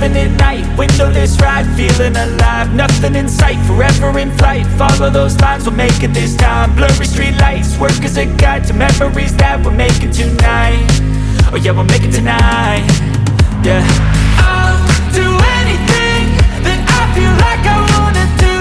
having it night, windowless ride, feeling alive. Nothing in sight, forever in flight. Follow those lines, we'll make it this time. Blurry street lights, work as a guide to memories that we're making tonight. Oh yeah, we'll make it tonight. Yeah, I'll do anything that I feel like I wanna do.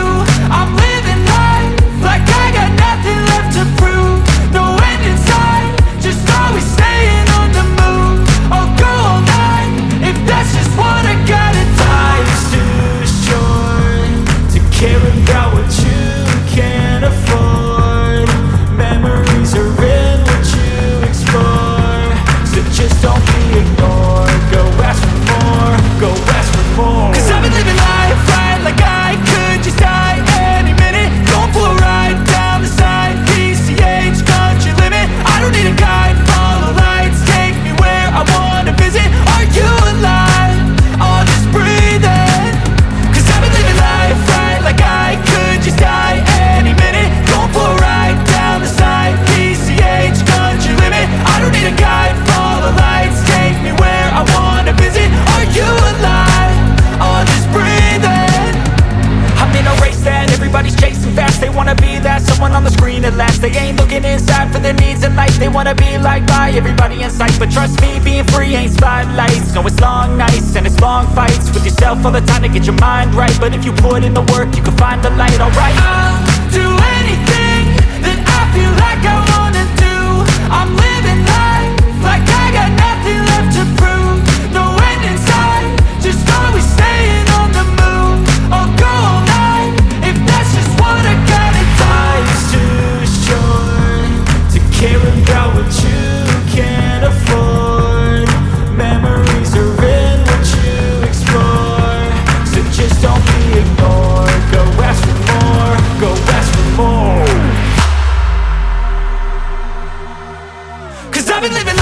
I'm living life like I got nothing left to prove. No end in sight, just always staying on the move. I'll go all night if that's just what I gotta do. Life's too short to care about what you can't afford. Memories are in what you explore, so just don't be ignored. Go ask for more, go ask for more. Cause I've been living life right like I could just die any minute. Going for a ride down the side, PCH, country limit. I don't need a guide, follow lights, take me where I wanna visit. Are you alive? Or just breathing? Cause I've been living life right like I could just die any minute. Going for a ride down the side, PCH, country limit. I don't need a guide, follow lights, take me where I wanna visit. Are you alive? Or just breathing? I'm in a race that everybody's chasing fast. They wanna be that someone on the screen at last. They ain't looking inside for their needs in life. They wanna be liked by everybody in sight. But trust me, being free ain't spotlights. No, it's long nights and it's long fights with yourself all the time to get your mind right. But if you put in the work, you can find the light, alright. I'll do anything that I feel like I wanna do. I'm living life like I got nothing left to prove. No end in sight, just always staying on the move. I'll go all night if that's just what I gotta do. Life's too short to care about what you can't afford. Memories are in what you explore, so just don't be ignored. Go ask for more, go ask for more. Cause I've been living